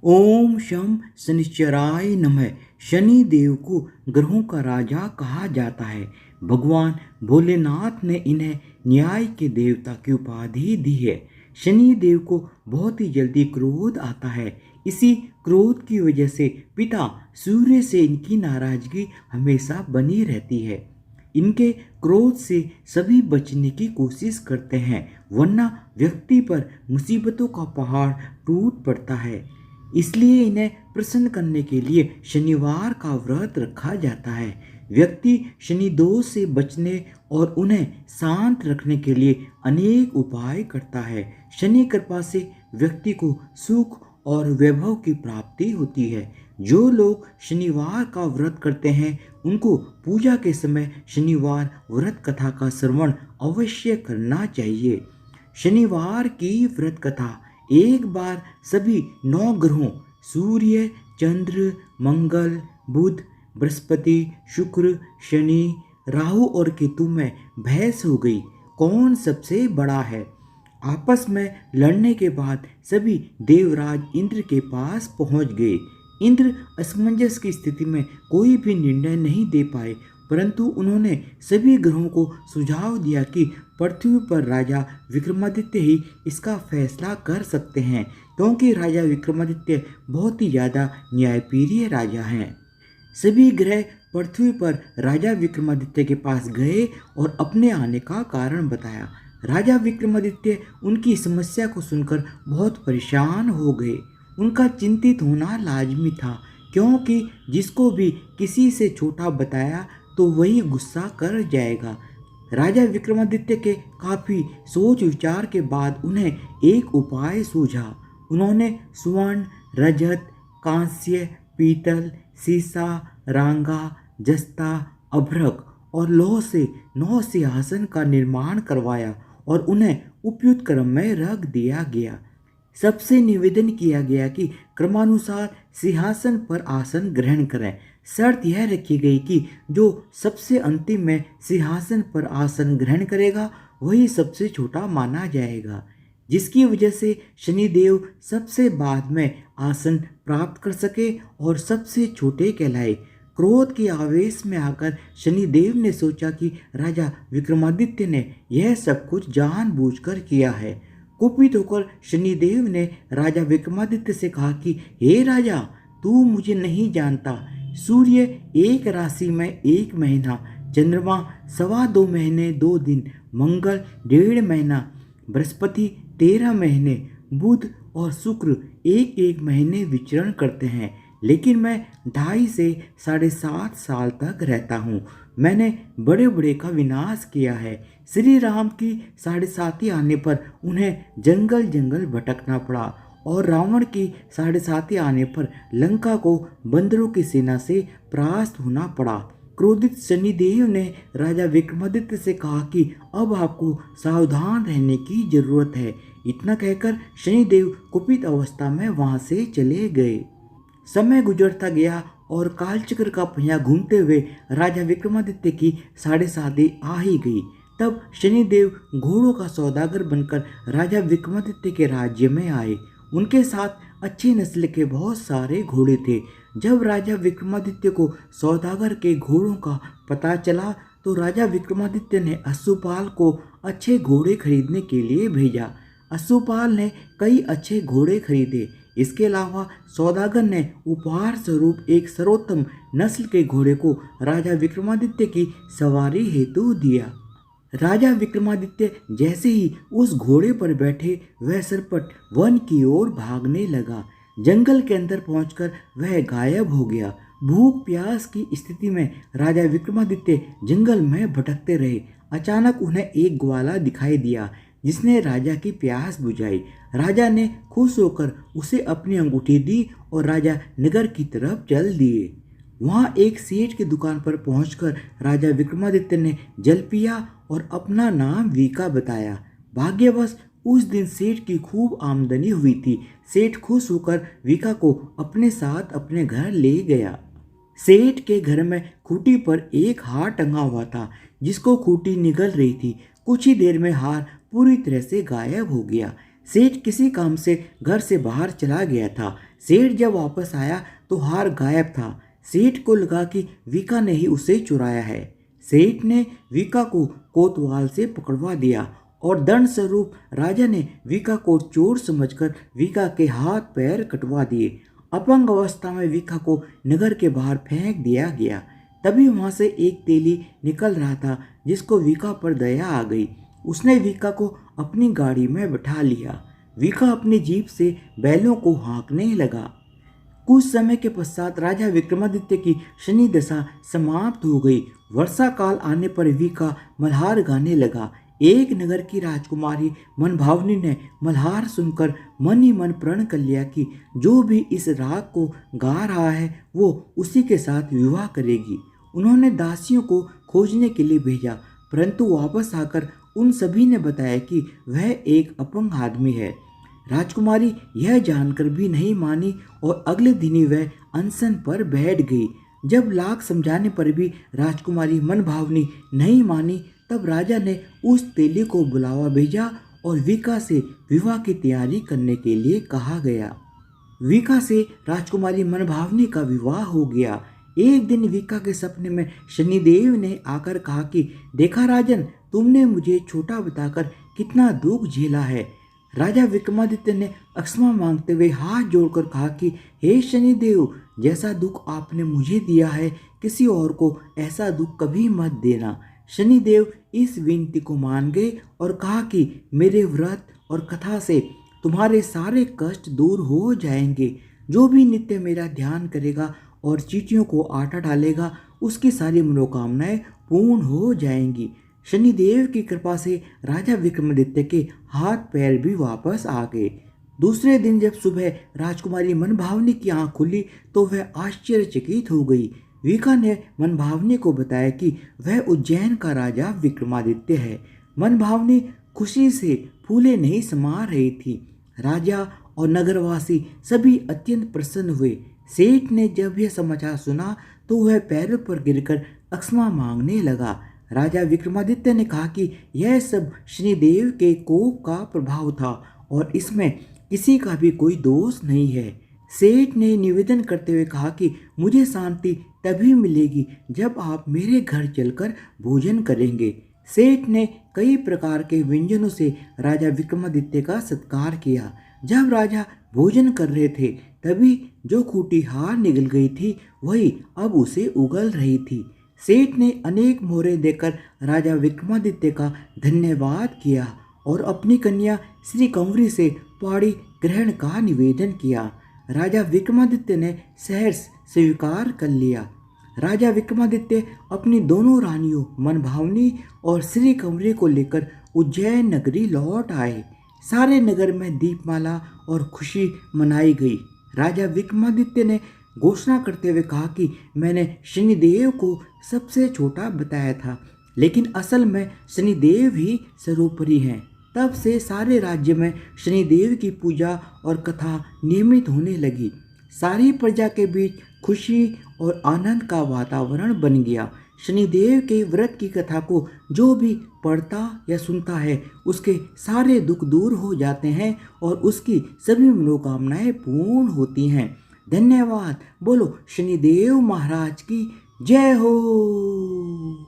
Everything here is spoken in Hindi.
ओम शम शनिश्चराय नमः। शनि देव को ग्रहों का राजा कहा जाता है। भगवान भोलेनाथ ने इन्हें न्याय के देवता की उपाधि दी है। शनि देव को बहुत ही जल्दी क्रोध आता है। इसी क्रोध की वजह से पिता सूर्य से इनकी नाराजगी हमेशा बनी रहती है। इनके क्रोध से सभी बचने की कोशिश करते हैं, वरना व्यक्ति पर मुसीबतों का पहाड़ टूट पड़ता है। इसलिए इन्हें प्रसन्न करने के लिए शनिवार का व्रत रखा जाता है। व्यक्ति शनि दोष से बचने और उन्हें शांत रखने के लिए अनेक उपाय करता है। शनि कृपा से व्यक्ति को सुख और वैभव की प्राप्ति होती है। जो लोग शनिवार का व्रत करते हैं उनको पूजा के समय शनिवार व्रत कथा का श्रवण अवश्य करना चाहिए। शनिवार की व्रत कथा एक बार सभी 9 ग्रहों सूर्य, चंद्र, मंगल, बुध, बृहस्पति, शुक्र, शनि, राहु और केतु में बहस हो गई, कौन सबसे बड़ा है। आपस में लड़ने के बाद सभी देवराज इंद्र के पास पहुंच गए। इंद्र असमंजस की स्थिति में कोई भी निर्णय नहीं दे पाए, परंतु उन्होंने सभी ग्रहों को सुझाव दिया कि पृथ्वी पर राजा विक्रमादित्य ही इसका फैसला कर सकते हैं, क्योंकि राजा विक्रमादित्य बहुत ही ज़्यादा न्यायप्रिय राजा हैं। सभी ग्रह पृथ्वी पर राजा विक्रमादित्य के पास गए और अपने आने का कारण बताया। राजा विक्रमादित्य उनकी समस्या को सुनकर बहुत परेशान हो गए। उनका चिंतित होना लाजमी था, क्योंकि जिसको भी किसी से छोटा बताया तो वही गुस्सा कर जाएगा। राजा विक्रमादित्य के काफ़ी सोच विचार के बाद उन्हें एक उपाय सूझा। उन्होंने स्वर्ण, रजत, कांस्य, पीतल, सीसा, रांगा, जस्ता, अभ्रक और लौह से 9 सिंहासन का निर्माण करवाया और उन्हें उपयुक्त क्रम में रख दिया गया। सबसे निवेदन किया गया कि क्रमानुसार सिंहासन पर आसन ग्रहण करें। शर्त यह रखी गई कि जो सबसे अंतिम में सिंहासन पर आसन ग्रहण करेगा वही सबसे छोटा माना जाएगा, जिसकी वजह से शनिदेव सबसे बाद में आसन प्राप्त कर सके और सबसे छोटे कहलाए। क्रोध के आवेश में आकर शनिदेव ने सोचा कि राजा विक्रमादित्य ने यह सब कुछ जानबूझकर किया है। कुपित होकर शनिदेव ने राजा विक्रमादित्य से कहा कि हे राजा, तू मुझे नहीं जानता। सूर्य एक राशि में 1 महीना, चंद्रमा 2.25 महीने 2 दिन, मंगल 1.5 महीना, बृहस्पति 13 महीने, बुध और शुक्र 1-1 महीने विचरण करते हैं, लेकिन मैं 2.5 से 7.5 साल तक रहता हूँ। मैंने बड़े बड़े का विनाश किया है। श्री राम की 7.5 आने पर उन्हें जंगल जंगल भटकना पड़ा और रावण की 7.5 आने पर लंका को बंदरों की सेना से परास्त होना पड़ा। क्रोधित शनिदेव ने राजा विक्रमादित्य से कहा कि अब आपको सावधान रहने की जरूरत है। इतना कहकर शनिदेव कुपित अवस्था में वहां से चले गए। समय गुजरता गया और कालचक्र का पहिया घूमते हुए राजा विक्रमादित्य की 7.5 आ ही गई। तब शनिदेव घोड़ों का सौदागर बनकर राजा विक्रमादित्य के राज्य में आए। उनके साथ अच्छी नस्ल के बहुत सारे घोड़े थे। जब राजा विक्रमादित्य को सौदागर के घोड़ों का पता चला तो राजा विक्रमादित्य ने अश्वपाल को अच्छे घोड़े खरीदने के लिए भेजा। अश्वपाल ने कई अच्छे घोड़े खरीदे। इसके अलावा सौदागर ने उपहार स्वरूप एक सर्वोत्तम नस्ल के घोड़े को राजा विक्रमादित्य की सवारी हेतु दिया। राजा विक्रमादित्य जैसे ही उस घोड़े पर बैठे वह सरपट वन की ओर भागने लगा। जंगल के अंदर पहुंचकर वह गायब हो गया। भूख प्यास की स्थिति में राजा विक्रमादित्य जंगल में भटकते रहे। अचानक उन्हें एक ग्वाला दिखाई दिया जिसने राजा की प्यास बुझाई। राजा ने खुश होकर उसे अपनी अंगूठी दी और राजा नगर की तरफ चल दिए। वहां एक सेठ की दुकान पर पहुंचकर राजा विक्रमादित्य ने जल पिया और अपना नाम वीका बताया। भाग्यवश उस दिन सेठ की खूब आमदनी हुई थी। सेठ खुश होकर वीका को अपने साथ अपने घर ले गया। सेठ के घर में खूंटी पर एक हार टंगा हुआ था, जिसको खूंटी निगल रही थी। कुछ ही देर में हार पूरी तरह से गायब हो गया। सेठ किसी काम से घर से बाहर चला गया था। सेठ जब वापस आया तो हार गायब था। सेठ को लगा कि वीका ने ही उसे चुराया है। सेठ ने वीका को कोतवाल से पकड़वा दिया और दंड स्वरूप राजा ने वीका को चोर समझकर वीका के हाथ पैर कटवा दिए। अपंग अवस्था में वीका को नगर के बाहर फेंक दिया गया। तभी वहां से एक तेली निकल रहा था जिसको वीका पर दया आ गई। उसने वीका को अपनी गाड़ी में बैठा लिया। वीका अपनी जीप से बैलों को हाँकने लगा। कुछ समय के पश्चात राजा विक्रमादित्य की शनि दशा समाप्त हो गई। वर्षा काल आने पर वीका मल्हार गाने लगा। एक नगर की राजकुमारी मनभावनी ने मल्हार सुनकर मन ही मन प्रण कर लिया कि जो भी इस राग को गा रहा है वो उसी के साथ विवाह करेगी। उन्होंने दासियों को खोजने के लिए भेजा, परंतु वापस आकर उन सभी ने बताया कि वह एक अपंग आदमी है। राजकुमारी यह जानकर भी नहीं मानी और अगले दिन ही वह अनशन पर बैठ गई। जब लाख समझाने पर भी राजकुमारी मनभावनी नहीं मानी, तब राजा ने उस तेली को बुलावा भेजा और वीका से विवाह की तैयारी करने के लिए कहा गया। वीका से राजकुमारी मनभावनी का विवाह हो गया। एक दिन वीका के सपने में शनिदेव ने आकर कहा कि देखा राजन, तुमने मुझे छोटा बताकर कितना दुख झेला है। राजा विक्रमादित्य ने क्षमा मांगते हुए हाथ जोड़कर कहा कि हे शनिदेव, जैसा दुख आपने मुझे दिया है किसी और को ऐसा दुख कभी मत देना। शनिदेव इस विनती को मान गए और कहा कि मेरे व्रत और कथा से तुम्हारे सारे कष्ट दूर हो जाएंगे। जो भी नित्य मेरा ध्यान करेगा और चींटियों को आटा डालेगा उसकी सारी मनोकामनाएं पूर्ण हो जाएंगी। शनिदेव की कृपा से राजा विक्रमादित्य के हाथ पैर भी वापस आ गए। दूसरे दिन जब सुबह राजकुमारी मनभावनी की आंख खुली तो वह आश्चर्यचकित हो गई। वीका ने मनभावनी को बताया कि वह उज्जैन का राजा विक्रमादित्य है। मनभावनी खुशी से फूले नहीं समा रही थी। राजा और नगरवासी सभी अत्यंत प्रसन्न हुए। सेठ ने जब यह समाचार सुना तो वह पैरों पर गिरकर क्षमा मांगने लगा। राजा विक्रमादित्य ने कहा कि यह सब शनिदेव के कोप का प्रभाव था और इसमें किसी का भी कोई दोष नहीं है। सेठ ने निवेदन करते हुए कहा कि मुझे शांति तभी मिलेगी जब आप मेरे घर चलकर भोजन करेंगे। सेठ ने कई प्रकार के व्यंजनों से राजा विक्रमादित्य का सत्कार किया। जब राजा भोजन कर रहे थे तभी जो खूंटी हार निकल गई थी वही अब उसे उगल रही थी। सेठ ने अनेक मोहरें देकर राजा विक्रमादित्य का धन्यवाद किया और अपनी कन्या श्री कंवरी से पौड़ी ग्रहण का निवेदन किया। राजा विक्रमादित्य ने सहर्ष स्वीकार कर लिया। राजा विक्रमादित्य अपनी दोनों रानियों मनभावनी और श्री कंवरी को लेकर उज्जैन नगरी लौट आए। सारे नगर में दीपमाला और खुशी मनाई गई। राजा विक्रमादित्य ने घोषणा करते हुए कहा कि मैंने शनिदेव को सबसे छोटा बताया था, लेकिन असल में शनिदेव ही सर्वोपरि हैं। तब से सारे राज्य में शनिदेव की पूजा और कथा नियमित होने लगी। सारी प्रजा के बीच खुशी और आनंद का वातावरण बन गया। शनिदेव के व्रत की कथा को जो भी पढ़ता या सुनता है उसके सारे दुख दूर हो जाते हैं और उसकी सभी मनोकामनाएं पूर्ण होती हैं। धन्यवाद। बोलो शनिदेव महाराज की जय हो।